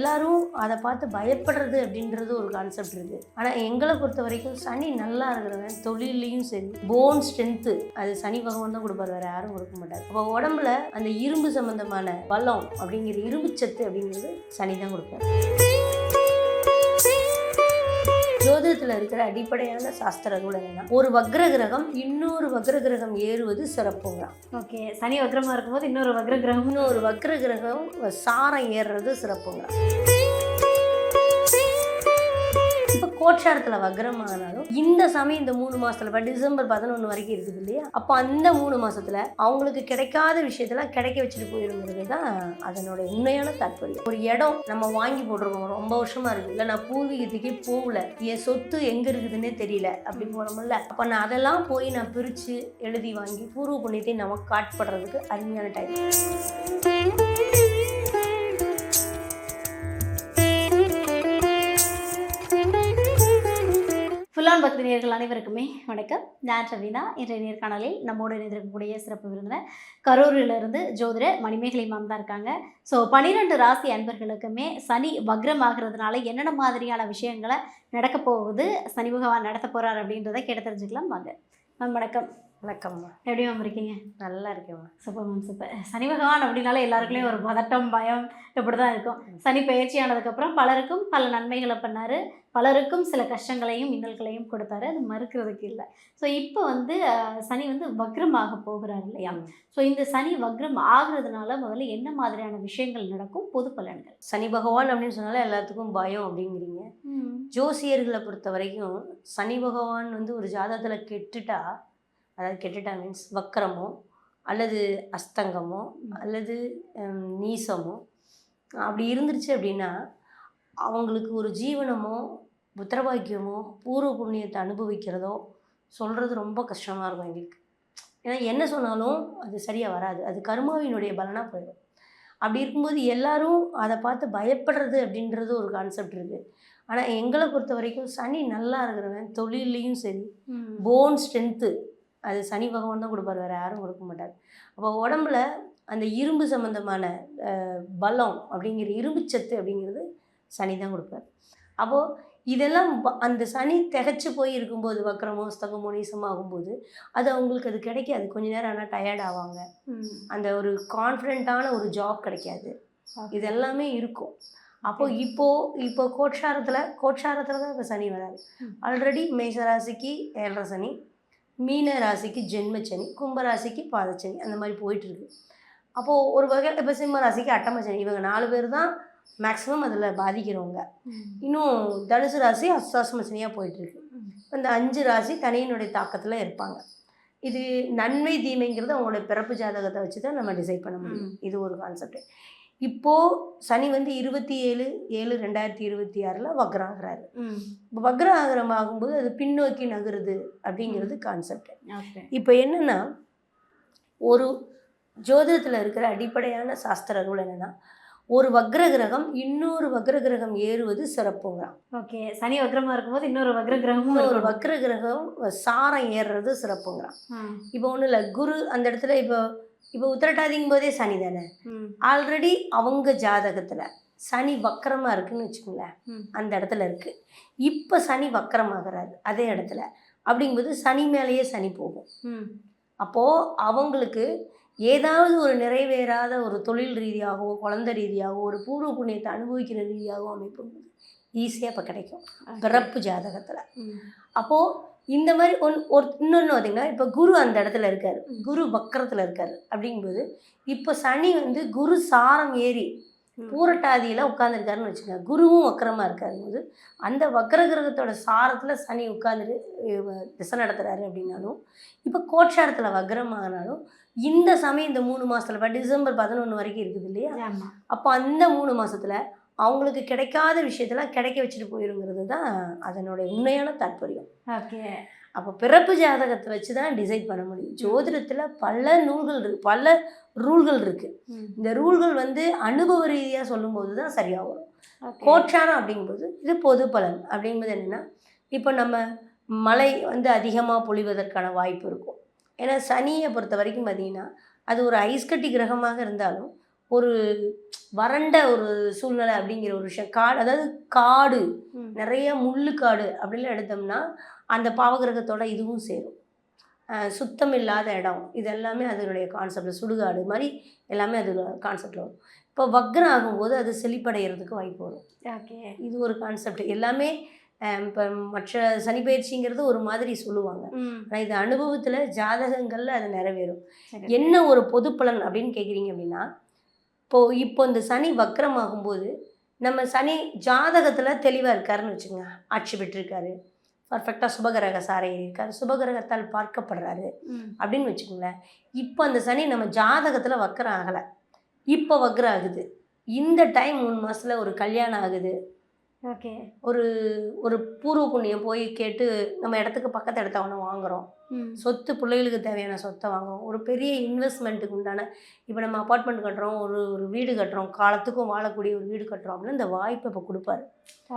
எல்லாரும் அதை பார்த்து பயப்படுறது அப்படின்றது ஒரு கான்செப்ட் இருக்குது. ஆனால் எங்களை பொறுத்த வரைக்கும் சனி நல்லா இருக்கிறவன் தொழிலையும் சரி, போன் ஸ்ட்ரென்த்து அது சனி பகவான் தான் கொடுப்பார், வேறு யாரும் கொடுக்க மாட்டார். அப்போ உடம்புல அந்த இரும்பு சம்பந்தமான பலம் அப்படிங்கிற இரும்பு சத்து அப்படிங்கிறது சனி தான் கொடுப்பார். ஜோதிடத்தில் இருக்கிற அடிப்படையான சாஸ்திர ரூல் என்னன்னா, ஒரு வக்ர கிரகம் இன்னொரு வக்ர கிரகம் ஏறுவது சிறப்புங்கிறான். ஓகே, சனி வக்ரமாக இருக்கும்போது இன்னொரு வக்ர கிரகம் சாரம் ஏறுறது சிறப்புங்கிறான். இப்போ கோட்சாரத்தில் வக்ரமானாலும் இந்த சமயம் இந்த 3 மாதத்தில் இப்போ டிசம்பர் 11 வரைக்கும் இருக்குது இல்லையா, அப்போ அந்த 3 மாதத்தில் அவங்களுக்கு கிடைக்காத விஷயத்தெல்லாம் கிடைக்க வச்சுட்டு போயிருங்கிறது தான் அதனுடைய உண்மையான தாற்பயம். ஒரு இடம் நம்ம வாங்கி போட்டிருக்கோம், ரொம்ப வருஷமாக இருக்குது, இல்லை நான் பூர்வீகத்துக்கே போகல, என் சொத்து எங்கே இருக்குதுன்னே தெரியல அப்படி போனோம்ல, அப்போ நான் அதெல்லாம் போய் நான் பிரித்து எழுதி வாங்கி பூர்வ புண்ணியத்தை நமக்கு காட்படுறதுக்கு அருமையான டைம். ஃபுல்லான் பக்தி நேயர்கள் அனைவருக்குமே வணக்கம். நான் ரவீனா. இன்றைய நேர்காணலில் நம்மோடு இணைந்திருக்கக்கூடிய சிறப்பு விருந்தினர் கரூரிலிருந்து ஜோதிட மணிமேகலை மேம் தான் இருக்காங்க. ஸோ 12 ராசி அன்பர்களுக்குமே சனி வக்ரமாகிறதுனால என்னென்ன மாதிரியான விஷயங்களை நடக்க போகுது, சனி பகவான் நடத்த போகிறார் அப்படின்றத கேட்டு தெரிஞ்சுக்கலாம் வாங்க. மேம் வணக்கம். வணக்கம்மா, எப்படி மேம் இருக்கீங்க? நல்லா இருக்கேம்மா. Super ma'am, super. சனி பகவான் அப்படின்னாலே எல்லாருக்குள்ளேயும் ஒரு பதட்டம், பயம் இப்படி தான் இருக்கும். சனி பயிற்சி ஆனதுக்கப்புறம் பலருக்கும் பல நன்மைகளை பண்ணார், பலருக்கும் சில கஷ்டங்களையும் இன்னல்களையும் கொடுத்தாரு, அது மறுக்கிறதுக்கு இல்லை. ஸோ இப்போ சனி வக்ரமாக போகிறார் இல்லையா? ஸோ இந்த சனி வக்ரம் ஆகுறதுனால முதல்ல என்ன மாதிரியான விஷயங்கள் நடக்கும், பொது பலன்கள்? சனி பகவான் அப்படின்னு சொன்னாலே எல்லாத்துக்கும் பயம் அப்படிங்கிறீங்க. ஜோசியர்களை பொறுத்த வரைக்கும் சனி பகவான் ஒரு ஜாதகத்தில் கெட்டுட்டா, அதாவது கெட்டுட்டா மீன்ஸ் வக்கரமோ அல்லது அஸ்தங்கமோ அல்லது நீசமோ அப்படி இருந்துருச்சு அப்படின்னா அவங்களுக்கு ஒரு ஜீவனமோ புத்திரபாக்கியமோ பூர்வ புண்ணியத்தை அனுபவிக்கிறதோ சொல்கிறது ரொம்ப கஷ்டமாக இருக்கும் எங்களுக்கு. ஏன்னா என்ன சொன்னாலும் அது சரியாக வராது, அது கர்மாவினுடைய பலனாக போயிடும். அப்படி இருக்கும்போது எல்லாரும் அதை பார்த்து பயப்படுறது அப்படின்றது ஒரு கான்செப்ட் இருக்குது. ஆனால் எங்களை பொறுத்த வரைக்கும் சனி நல்லா இருக்கிறவன் தொழிலையும் சரி, போன் ஸ்ட்ரென்த்து அது சனி பகவான் தான் கொடுப்பார், வேறு யாரும் கொடுக்க மாட்டார். அப்போ உடம்புல அந்த இரும்பு சம்மந்தமான பலம் அப்படிங்கிற இரும்பு சத்து அப்படிங்கிறது சனி தான் கொடுப்பார். அப்போது இதெல்லாம் அந்த சனி திகச்சு போய் இருக்கும்போது வக்கரமோ ஸ்தகமோ நீசமோ ஆகும்போது அது அவங்களுக்கு அது கிடைக்காது. கொஞ்ச நேரம் ஆனால் டயர்ட் ஆவாங்க, அந்த ஒரு கான்ஃபிடென்ட்டான ஒரு ஜாப் கிடைக்காது, இது எல்லாமே இருக்கும். அப்போது இப்போ கோட்சாரத்தில் தான் இப்போ சனி வராது. ஆல்ரெடி மேஷ ராசிக்கு 7.5 சனி, மீன ராசிக்கு ஜென்மச்சனி, கும்பராசிக்கு பாதச்சனி, அந்த மாதிரி போயிட்டுருக்கு. அப்போது ஒரு வகையில் இப்போ சிம்ம ராசிக்கு அட்டமச்சனி, இவங்க 4 பேர் தான் மேக்ஸிமம் அதில் பாதிக்கிறவங்க. இன்னும் தனுசு ராசி அஷ்டாசம சனியாக போயிட்டுருக்கு. இந்த 5 ராசி தனியினுடைய தாக்கத்தில் இருப்பாங்க. இது நன்மை தீமைங்கிறது அவங்களோட பிறப்பு ஜாதகத்தை வச்சு தான் நம்ம டிசைட் பண்ண முடியும். இது ஒரு கான்செப்ட். இப்போது சனி 27/7/2026 வக்ரம் ஆகிறாரு. இப்போ வக்ரம் ஆகும்போது அது பின்னோக்கி நகருது அப்படிங்கிறது கான்செப்ட். இப்போ என்னென்னா, ஒரு ஜோதிடத்தில் இருக்கிற அடிப்படையான சாஸ்திர ரூல் என்னென்னா, ஒரு வக்ர கிரகம் இன்னொரு வக்ர கிரகம் ஏறுவது சிறப்புங்கிறான். ஓகே, சனி வக்ரமாக இருக்கும்போது இன்னொரு வக்ர கிரகம் சாரம் ஏறுறது சிறப்புங்கிறான். இப்போ ஒன்றும் இல்லை, குரு அந்த இடத்துல இப்போ உத்திரட்டாதிங்கும் போதே சனி தானே, ஆல்ரெடி அவங்க ஜாதகத்தில் சனி வக்கரமாக இருக்குன்னு வச்சுக்கோங்களேன், அந்த இடத்துல இருக்குது. இப்போ சனி வக்கரமாகிறாரு அதே இடத்துல, அப்படிங்கும்போது சனி மேலேயே சனி போகும். அப்போது அவங்களுக்கு ஏதாவது ஒரு நிறைவேறாத ஒரு தொழில் ரீதியாகவோ குழந்தை ரீதியாகவோ ஒரு பூர்வ புண்ணியத்தை அனுபவிக்கிற ரீதியாகவோ அமைப்பு ஈஸியாக இப்போ கிடைக்கும் பிறப்பு ஜாதகத்தில். அப்போது இந்த மாதிரி இன்னொன்று பார்த்திங்கன்னா, இப்போ குரு அந்த இடத்துல இருக்கார், குரு வக்கரத்தில் இருக்கார். அப்படிங்கும்போது இப்போ சனி குரு சாரம் ஏறி பூரட்டாதியில் உட்காந்துருக்காருன்னு வச்சுக்கோங்க, குருவும் வக்கரமாக இருக்காரும்போது அந்த வக்கர கிரகத்தோட சாரத்தில் சனி உட்காந்துட்டு திசை நடத்துகிறாரு. அப்படின்னாலும் இப்போ கோட்சாரத்தில் வக்ரமானாலும் இந்த சமயம் இந்த 3 மாதத்தில் இப்போ டிசம்பர் 11 வரைக்கும் இருக்குது இல்லையா, அப்போ அந்த 3 மாதத்தில் அவங்களுக்கு கிடைக்காத விஷயத்தெல்லாம் கிடைக்க வச்சுட்டு போயிருங்கிறது தான் அதனுடைய உண்மையான தாற்பயம். ஓகே, அப்போ பிறப்பு ஜாதகத்தை வச்சு தான் டிசைட் பண்ண முடியும். ஜோதிடத்தில் பல நூல்கள் இருக்குது, பல ரூல்கள் இருக்குது. இந்த ரூல்கள் அனுபவ ரீதியாக சொல்லும்போது தான் சரியாக வரும். கோட்சாரம் அப்படிங்கும்போது இது பொது பலன் அப்படிங்கும்போது என்னென்னா, இப்போ நம்ம மழை அதிகமாக பொழிவதற்கான வாய்ப்பு இருக்கும். ஏன்னா சனியை பொறுத்த வரைக்கும் பார்த்திங்கன்னா, அது ஒரு ஐஸ்கட்டி கிரகமாக இருந்தாலும் ஒரு வறண்ட ஒரு சூழ்நிலை அப்படிங்கிற ஒரு விஷயம். அதாவது காடு, நிறைய முள்ளுக்காடு அப்படிலாம் எடுத்தோம்னா அந்த பாவகிரகத்தோட இதுவும் சேரும். சுத்தம் இல்லாத இடம், இது எல்லாமே அதனுடைய கான்செப்டில் சுடுகாடு மாதிரி எல்லாமே அது கான்செப்டில் வரும். இப்போ வக்ரம் ஆகும்போது அது செழிப்படைகிறதுக்கு வாய்ப்பு வரும். ஓகே, இது ஒரு கான்செப்ட். எல்லாமே இப்போ மற்ற சனி பயிற்சிங்கிறது ஒரு மாதிரி சொல்லுவாங்க. ஆனால் இது அனுபவத்தில் ஜாதகங்களில் அது நிறைவேறும். என்ன ஒரு பொது பலன் அப்படின்னு கேட்குறீங்க அப்படின்னா, இப்போ இந்த சனி வக்ரம் ஆகும்போது நம்ம சனி ஜாதகத்தில் தெளிவாக இருக்காருன்னு வச்சுக்கோங்க, ஆட்சி பெற்றிருக்காரு, பர்ஃபெக்டாக சுபகிரக சாரை இருக்கார், சுபகிரகத்தால் பார்க்கப்படுறாரு அப்படின்னு வச்சுக்கோங்களேன். இப்போ அந்த சனி நம்ம ஜாதகத்தில் வக்ரம் ஆகலை, இப்போ வக்ரம் ஆகுது. இந்த டைம் 3 மாதத்தில் ஒரு கல்யாணம் ஆகுது. ஓகே, ஒரு ஒரு பூர்வ புண்ணியம் போய் கேட்டு நம்ம இடத்துக்கு பக்கத்து இடத்த ஒன்று வாங்குகிறோம், சொத்து பிள்ளைகளுக்கு தேவையான சொத்தை வாங்குறோம், ஒரு பெரிய இன்வெஸ்ட்மெண்ட்டுக்கு உண்டான, இப்போ நம்ம அப்பார்ட்மெண்ட் கட்டுறோம், ஒரு வீடு கட்டுறோம், காலத்துக்கும் வாழக்கூடிய ஒரு வீடு கட்டுறோம் அப்படின்னா இந்த வாய்ப்பை இப்போ கொடுப்பாரு.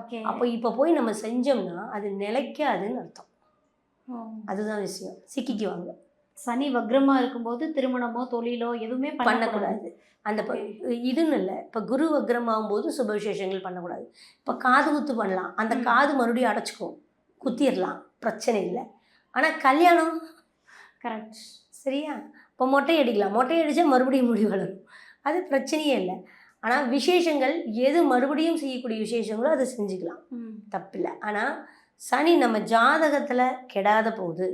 ஓகே, அப்போ இப்போ போய் நம்ம செஞ்சோம்னா அது நிலைக்காதுன்னு அர்த்தம். அதுதான் விஷயம். சிக்கிக்குவாங்க. சனி வக்ரமா இருக்கும்போது திருமணமோ தொழிலோ எதுவுமே பண்ணக்கூடாது. அந்த இதுன்னு இல்லை, இப்போ குரு வக்ரம் ஆகும்போது சுப விசேஷங்கள் பண்ணக்கூடாது. இப்போ காது குத்து பண்ணலாம், அந்த காது மறுபடியும் அடைச்சிக்கும், குத்திடலாம், பிரச்சனை இல்லை. ஆனால் கல்யாணம் கரெக்ட், சரியா? இப்போ மொட்டை அடிக்கலாம், மொட்டை அடித்தா மறுபடியும் முடி வளரும், அது பிரச்சனையே இல்லை. ஆனால் விசேஷங்கள் எது மறுபடியும் செய்யக்கூடிய விசேஷங்களோ அதை செஞ்சுக்கலாம், தப்பில்லை. ஆனால் சனி நம்ம ஜாதகத்தில் கெடாத போது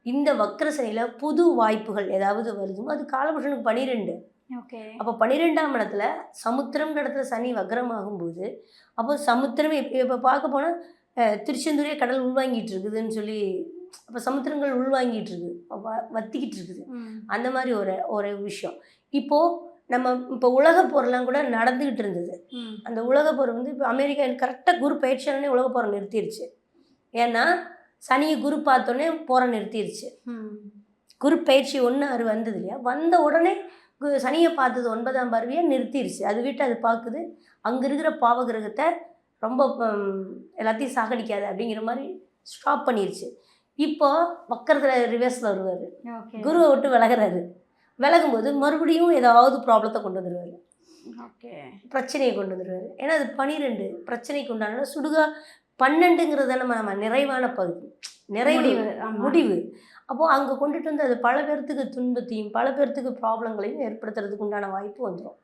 இந்த வக்ர சனியில் புது வாய்ப்புகள் ஏதாவது வருதுமோ அது காலபுருஷனுக்கு 12. ஓகே, அப்போ 12ஆம் இடத்துல சமுத்திரம்ன்ற இடத்துல சனி வக்ரம் ஆகும்போது அப்போ சமுத்திரமே இப்போ பார்க்க போனால் திருச்செந்தூரே கடல் உள்வாங்கிட்டு இருக்குதுன்னு சொல்லி, அப்போ சமுத்திரங்கள் உள்வாங்கிட்டு இருக்குது, வத்திக்கிட்டு இருக்குது. அந்த மாதிரி ஒரு விஷயம். இப்போது நம்ம இப்போ உலக போரெல்லாம் கூட நடந்துக்கிட்டு இருந்தது. அந்த உலக போர் வந்து இப்போ அமெரிக்கா கரெக்டாக குரு பயிற்சியானே உலக போரை நிறுத்திடுச்சு. ஏன்னா சனியை குரு பார்த்தோன்னே போரை நிறுத்திடுச்சு. குரு பயிற்சி 1/6 வந்தது இல்லையா, வந்த உடனே சனியை பார்த்தது 9ஆம் பார்வையை நிறுத்திடுச்சு. அது விட்டு அது பார்க்குது, அங்கே இருக்கிற பாவகிரகத்தை ரொம்ப எல்லாத்தையும் சாகடிக்காது அப்படிங்கிற மாதிரி ஸ்டாப் பண்ணிடுச்சு. இப்போ வக்கரத்தில் ரிவர்ஸில் வருவார், குருவை விட்டு விலகிறாரு. விலகும்போது மறுபடியும் ஏதாவது ப்ராப்ளத்தை கொண்டு வந்துடுவார், ஓகே, பிரச்சனையை கொண்டு வந்துடுவார். ஏன்னா அது 12 பிரச்சனைக்கு உண்டான 12ங்கிறது நம்ம நிறைவான பகுதி, நிறைவு முடிவு. அப்போது அங்கே கொண்டுட்டு வந்து அது பல பேர்த்துக்கு துன்பத்தையும் பல பேர்த்துக்கு ப்ராப்ளங்களையும் ஏற்படுத்துறதுக்கு உண்டான வாய்ப்பு வந்துடும்.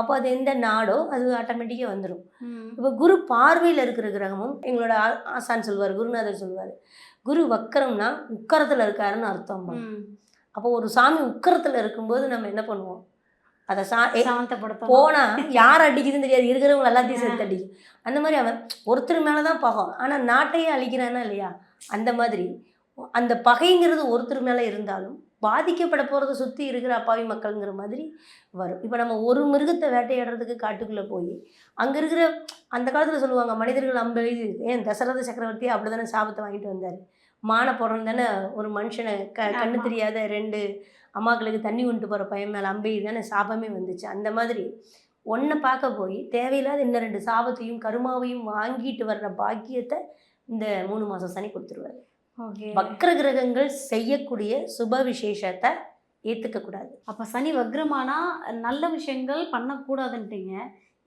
அப்போ அது எந்த நாடோ அது ஆட்டோமேட்டிக்காக வந்துடும். இப்போ குரு பார்வையில் இருக்கிற கிரகமும் எங்களோட ஆசான் சொல்வார், குருநாதர் சொல்வார், குரு வக்கரம்னா உக்கரத்தில் இருக்காருன்னு அர்த்தம். அப்போ ஒரு சாமி உக்கரத்தில் இருக்கும்போது நம்ம என்ன பண்ணுவோம், அதை போனால் யார் அடிக்குதுன்னு தெரியாது, இருக்கிறவங்க எல்லாத்தையும் சேர்த்து அடிக்கும். அந்த மாதிரி அவன் ஒருத்தர் மேலே தான் பகம், ஆனால் நாட்டையே அழிக்கிறானா இல்லையா, அந்த மாதிரி அந்த பகைங்கிறது ஒருத்தர் மேலே இருந்தாலும் பாதிக்கப்பட போகிறத சுற்றி இருக்கிற அப்பாவி மக்கள்ங்கிற மாதிரி வரும். இப்போ நம்ம ஒரு மிருகத்தை வேட்டையாடுறதுக்கு காட்டுக்குள்ளே போய் அங்கே இருக்கிற, அந்த காலத்தில் சொல்லுவாங்க மனிதர்கள் 50 வயது, ஏன் தசரத சக்கரவர்த்தியே அப்படி தானே சாபத்தை வாங்கிட்டு வந்தார். மான போடுறது தானே ஒரு மனுஷனை கண்ணு தெரியாத 2 அம்மாக்களுக்கு தண்ணி கொண்டு போகிற பையன் மேலே 50 தானே சாபமே வந்துச்சு. அந்த மாதிரி ஒன்றை பார்க்க போய் தேவையில்லாத இன்னும் 2 சாபத்தையும் கருமாவையும் வாங்கிட்டு வர்ற பாக்கியத்தை இந்த 3 மாதம் சனி கொடுத்துருவார். வக்ர கிரகங்கள் செய்யக்கூடிய சுப விசேஷத்தை ஏற்றுக்கக்கூடாது. அப்போ சனி வக்ரமானா நல்ல விஷயங்கள் பண்ணக்கூடாதுன்றீங்க.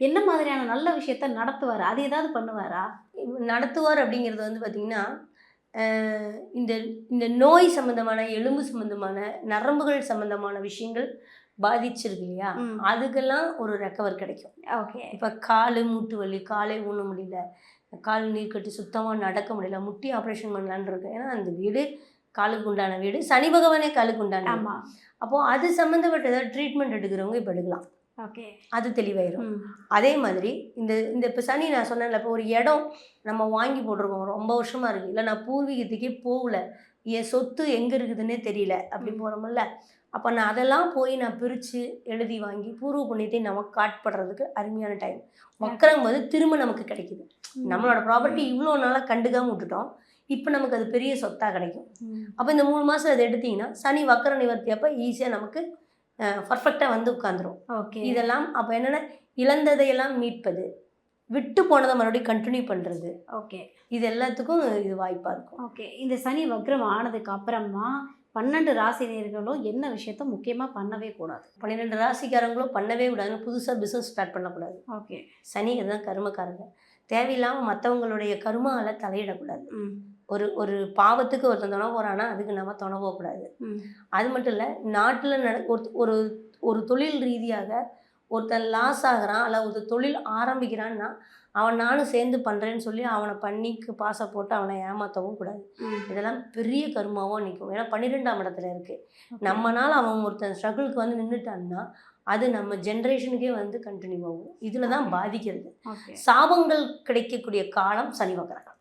என்ன மாதிரியான நல்ல விஷயத்த நடத்துவார், அது ஏதாவது பண்ணுவாரா? நடத்துவார் அப்படிங்கிறது வந்து பார்த்திங்கன்னா, இந்த நோய் சம்மந்தமான, எலும்பு சம்மந்தமான, நரம்புகள் சம்மந்தமான விஷயங்கள் பாதிச்சிருக்கு இல்லையா, அதுக்கெல்லாம் ஒரு ரெக்கவர் கிடைக்கும். ஓகே, இப்போ கால் மூட்டு வலி, காலே ஊன முடியல, கால் நீர் கட்டி சுத்தமாக நடக்க முடியல, முட்டி ஆப்ரேஷன் பண்ணலான்னு இருக்கு. ஏன்னா அந்த வீடு காலுக்கு உண்டான வீடு, சனி பகவானே காலுக்கு உண்டான. ஆமாம், அப்போது அது சம்மந்தப்பட்ட ஏதாவது ட்ரீட்மெண்ட் எடுக்கிறவங்க இப்போ எடுக்கலாம். ஓகே, அது தெளிவாயிரும். அதே மாதிரி இந்த இப்போ சனி நான் சொன்னேன்ல, இப்போ ஒரு இடம் நம்ம வாங்கி போட்டிருக்கோம், ரொம்ப வருஷமாக இருக்குது, இல்லை நான் பூர்வீகத்துக்கே போகல, என் சொத்து எங்கே இருக்குதுன்னே தெரியல, அப்படி போகிறோமில்ல, அப்போ நான் அதெல்லாம் போய் நான் பிரித்து எழுதி வாங்கி பூர்வ புண்ணியத்தை நமக்கு காட்படுறதுக்கு அருமையான டைம். வக்கரம் வந்து திரும்ப நமக்கு கிடைக்குது. நம்மளோட ப்ராப்பர்ட்டி இவ்வளோ நாளாக கண்டுக்காமல் விட்டுட்டோம், இப்போ நமக்கு அது பெரிய சொத்தாக கிடைக்கும். அப்போ இந்த 3 மாதம் அதை எடுத்திங்கன்னா சனி வக்கர நிவர்த்தி அப்போ ஈஸியாக நமக்கு பர்ஃபெக்டாக வந்து உட்காந்துரும். ஓகே, இதெல்லாம் அப்போ என்னென்ன, இழந்ததையெல்லாம் மீட்பது, விட்டு போனதை மறுபடியும் கண்டினியூ பண்ணுறது, ஓகே, இது எல்லாத்துக்கும் இது வாய்ப்பாக இருக்கும். ஓகே, இந்த சனி வக்ரம் ஆனதுக்கு அப்புறமா 12 ராசினியர்களும் என்ன விஷயத்த முக்கியமாக பண்ணவே கூடாது? 12 ராசிக்காரங்களும் பண்ணவே கூடாதுன்னு புதுசாக பிஸ்னஸ் ஸ்டார்ட் பண்ணக்கூடாது. ஓகே. சனி தான் கருமக்காரங்க. தேவையில்லாமல் மற்றவங்களுடைய கருமாவில் தலையிடக்கூடாது. ஒரு ஒரு பாவத்துக்கு ஒருத்தன் துணை போகிறான்னா அதுக்கு நம்ம துணை போகக்கூடாது. அது மட்டும் இல்லை, நாட்டில் ஒரு ஒரு தொழில் ரீதியாக ஒருத்தன் லாஸ் ஆகிறான் அல்ல ஒரு தொழில் ஆரம்பிக்கிறான்னா அவன் நானும் சேர்ந்து பண்ணுறேன்னு சொல்லி அவனை பண்ணிக்கு பாசை போட்டு அவனை ஏமாற்றவும் கூடாது. இதெல்லாம் பெரிய கருமாவும் நிற்கும். ஏன்னா 12ஆம் இடத்துல இருக்குது. நம்மனால அவன் ஒருத்தன் ஸ்ட்ரகிளுக்கு வந்து நின்றுட்டான்னா அது நம்ம ஜென்ரேஷனுக்கே வந்து கண்டினியூ ஆகும். இதில் தான் பாதிக்கிறது. சாபங்கள் கிடைக்கக்கூடிய காலம் சனி வக்கரம்.